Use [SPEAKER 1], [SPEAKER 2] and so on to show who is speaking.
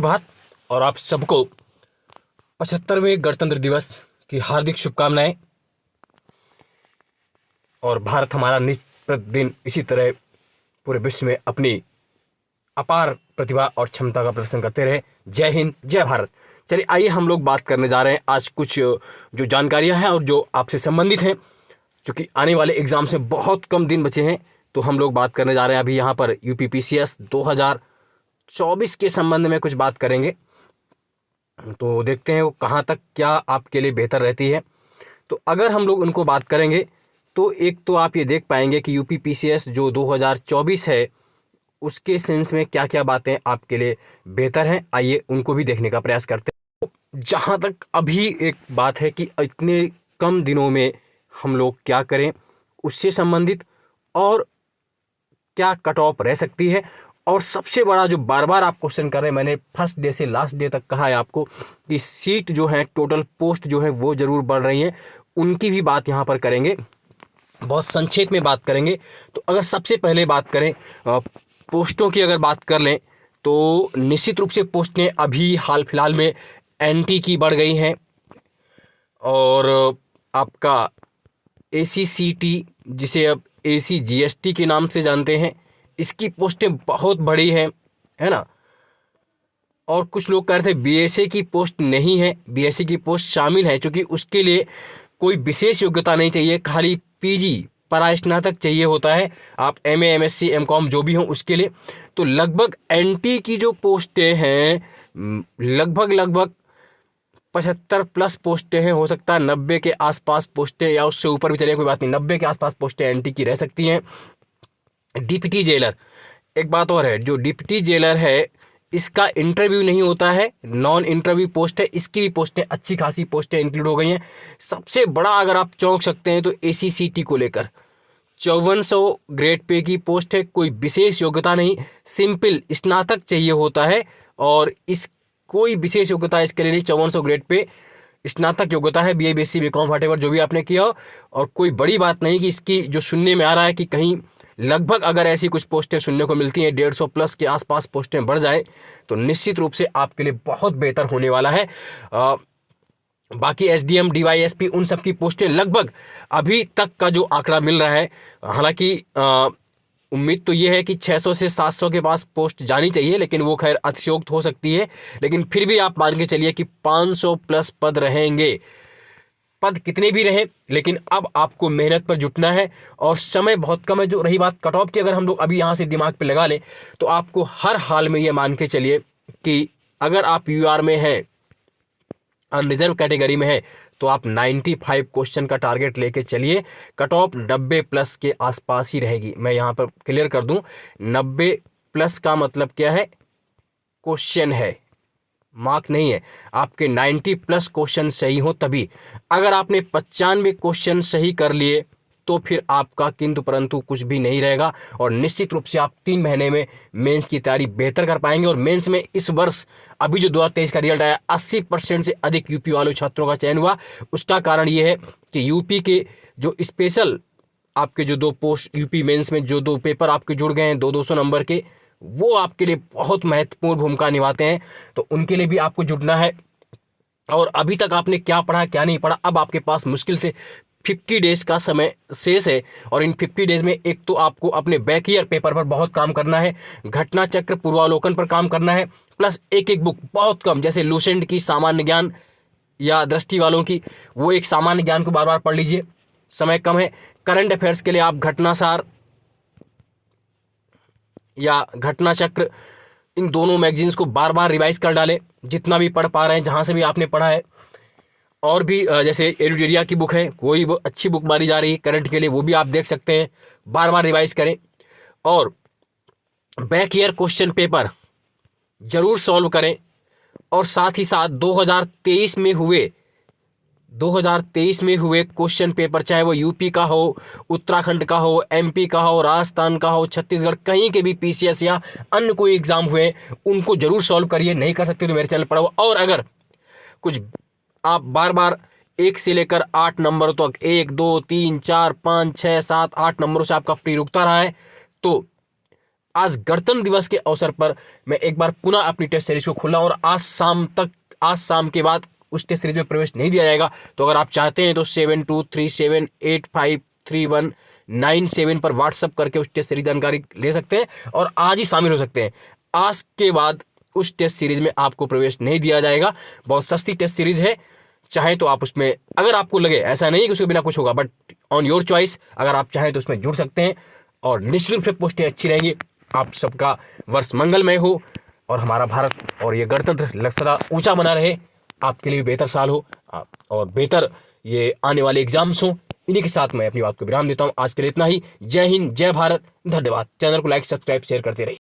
[SPEAKER 1] प्रभात और आप सबको 75वें गणतंत्र दिवस की हार्दिक शुभकामनाएं। और भारत हमारा प्रतिदिन इसी तरह पूरे विश्व में अपनी अपार प्रतिभा और क्षमता का प्रदर्शन करते रहे। जय हिंद, जय भारत। चलिए आइए हम लोग बात करने जा रहे हैं आज कुछ जो जानकारियां हैं और जो आपसे संबंधित हैं, क्योंकि आने वाले एग्जाम से बहुत कम दिन बचे हैं। तो हम लोग बात करने जा रहे हैं अभी यहाँ पर यूपीपीसीएस 2024 के संबंध में कुछ बात करेंगे। तो देखते हैं वो कहाँ तक क्या आपके लिए बेहतर रहती है। तो अगर हम लोग उनको बात करेंगे तो एक तो आप ये देख पाएंगे कि यूपीपीसीएस जो 2024 है उसके सेंस में क्या क्या बातें आपके लिए बेहतर हैं, आइए उनको भी देखने का प्रयास करते हैं। जहाँ तक अभी एक बात है कि इतने कम दिनों में हम लोग क्या करें उससे संबंधित और क्या कट ऑफ रह सकती है, और सबसे बड़ा जो बार बार आप क्वेश्चन कर रहे हैं, मैंने फर्स्ट डे से लास्ट डे तक कहा है आपको कि सीट जो है, टोटल पोस्ट जो है वो जरूर बढ़ रही हैं, उनकी भी बात यहाँ पर करेंगे, बहुत संक्षेप में बात करेंगे। तो अगर सबसे पहले बात करें पोस्टों की, अगर बात कर लें तो निश्चित रूप से पोस्टें अभी हाल फिलहाल में एनटी की बढ़ गई हैं, और आपका एसीसीटी जिसे अब एसीजीएसटी के नाम से जानते हैं, इसकी पोस्टें बहुत बड़ी हैं, है ना। और कुछ लोग कह रहे थे बीएसए की पोस्ट नहीं है, बीएसए की पोस्ट शामिल है, क्योंकि उसके लिए कोई विशेष योग्यता नहीं चाहिए, खाली पीजी परास्नातक चाहिए होता है, आप एमए एमएससी एमकॉम जो भी हो उसके लिए। तो लगभग एनटी की जो पोस्टें हैं लगभग 75 प्लस पोस्टें हैं, हो सकता है 90 के आसपास पोस्टें या उससे ऊपर भी चलिए, कोई बात नहीं, 90 के आसपास पोस्टें एनटी की रह सकती हैं। डिप्टी जेलर, एक बात और है, जो डिप्टी जेलर है इसका इंटरव्यू नहीं होता है, नॉन इंटरव्यू पोस्ट है, इसकी भी पोस्टें अच्छी खासी पोस्टें इंक्लूड हो गई हैं। सबसे बड़ा अगर आप चौंक सकते हैं तो एसीसीटी को लेकर 5400 ग्रेड पे की पोस्ट है, कोई विशेष योग्यता नहीं, सिंपल स्नातक चाहिए होता है, और इस कोई विशेष योग्यता इसके लिए नहीं, 5400 ग्रेड पे स्नातक योग्यता है, बीए बीएससी बीकॉम व्हाटएवर जो भी आपने किया हो। और कोई बड़ी बात नहीं कि इसकी जो सुनने में आ रहा है कि कहीं लगभग अगर ऐसी कुछ पोस्टें सुनने को मिलती हैं 150 प्लस के आसपास पोस्टें बढ़ जाए तो निश्चित रूप से आपके लिए बहुत बेहतर होने वाला है। बाकी एसडीएम डीवाईएसपी उन सब की पोस्टें लगभग अभी तक का जो आंकड़ा मिल रहा है, हालांकि उम्मीद तो ये है कि 600 से 700 के पास पोस्ट जानी चाहिए, लेकिन वो खैर अतिशयोक्त हो सकती है, लेकिन फिर भी आप मान के चलिए कि 500 प्लस पद रहेंगे। पद कितने भी रहे, लेकिन अब आपको मेहनत पर जुटना है और समय बहुत कम है। जो रही बात कट ऑफ की, अगर हम लोग अभी यहाँ से दिमाग पे लगा लें तो आपको हर हाल में ये मान के चलिए कि अगर आप यूआर में हैं, अनरिजर्व कैटेगरी में है, तो आप 95 क्वेश्चन का टारगेट लेके चलिए, कट ऑफ 90 प्लस के आसपास ही रहेगी। मैं यहाँ पर क्लियर कर दूं, 90 प्लस का मतलब क्या है, क्वेश्चन है, मार्क नहीं है। आपके 90 प्लस क्वेश्चन सही हो तभी, अगर आपने 95 क्वेश्चन सही कर लिए तो फिर आपका किंतु परंतु कुछ भी नहीं रहेगा, और निश्चित रूप से आप 3 महीने में मेंस की तैयारी बेहतर कर पाएंगे। और मेंस में इस वर्ष अभी जो 2023 का रिजल्ट आया, 80% से अधिक यूपी वाले छात्रों का चयन हुआ। उसका कारण ये है कि यूपी के जो स्पेशल आपके जो 2 पोस्ट यूपी मेंस में जो 2 पेपर आपके जुड़ गए हैं 200 नंबर के, वो आपके लिए बहुत महत्वपूर्ण भूमिका निभाते हैं, तो उनके लिए भी आपको जुड़ना है। और अभी तक आपने क्या पढ़ा क्या नहीं पढ़ा, अब आपके पास मुश्किल से 50 डेज का समय शेष है, और इन 50 डेज में एक तो आपको अपने बैक ईयर पेपर पर बहुत काम करना है, घटना चक्र पूर्वावलोकन पर काम करना है, प्लस एक बुक बहुत कम, जैसे लूसेंट की सामान्य ज्ञान या दृष्टि वालों की, वो एक सामान्य ज्ञान को बार बार पढ़ लीजिए, समय कम है। करंट अफेयर्स के लिए आप घटनासार या घटना चक्र, इन दोनों मैगजीन्स को बार बार रिवाइज कर डालें, जितना भी पढ़ पा रहे हैं, जहाँ से भी आपने पढ़ा है। और भी जैसे एडुटेरिया की बुक है, कोई वो अच्छी बुक मारी जा रही है करंट के लिए, वो भी आप देख सकते हैं, बार बार रिवाइज करें। और बैक ईयर क्वेश्चन पेपर जरूर सॉल्व करें, और साथ ही साथ 2023 में हुए क्वेश्चन पेपर, चाहे वो यूपी का हो, उत्तराखंड का हो, एमपी का हो, राजस्थान का हो, छत्तीसगढ़, कहीं के भी पीसीएस या अन्य कोई एग्जाम हुए, उनको जरूर सॉल्व करिए। नहीं कर सकते तो मेरे चैनल पढ़ो। और अगर कुछ आप बार बार 1 से लेकर 8 नंबर तक, 1 2 3 4 5 6 7 8 नंबरों से आपका प्री रुकता रहा है, तो आज गणतंत्र दिवस के अवसर पर मैं एक बार पुनः अपनी टेस्ट सीरीज को खोला और आज शाम के बाद उस टेस्ट सीरीज में प्रवेश नहीं दिया जाएगा। तो अगर आप चाहते हैं तो 7237853197 पर व्हाट्सअप करके उस टेस्ट सीरीज जानकारी ले सकते हैं और आज ही शामिल हो सकते हैं। आज के बाद उस टेस्ट सीरीज में आपको प्रवेश नहीं दिया जाएगा। बहुत सस्ती टेस्ट सीरीज है, चाहे तो आप उसमें, अगर आपको लगे, ऐसा नहीं कि उसके बिना कुछ होगा, बट ऑन योर चॉइस, अगर आप चाहें तो उसमें जुड़ सकते हैं और निश्चित रूप से पोस्टें अच्छी रहेंगी। आप सबका वर्ष मंगलमय हो और हमारा भारत और ये गणतंत्र सदा ऊंचा बना रहे। आपके लिए बेहतर साल हो और बेहतर ये आने वाले एग्जाम्स हो। इन्हीं के साथ मैं अपनी बात को विराम देता हूं। आज के लिए इतना ही। जय हिंद, जय भारत, धन्यवाद। चैनल को लाइक, सब्सक्राइब, शेयर करते रहिए।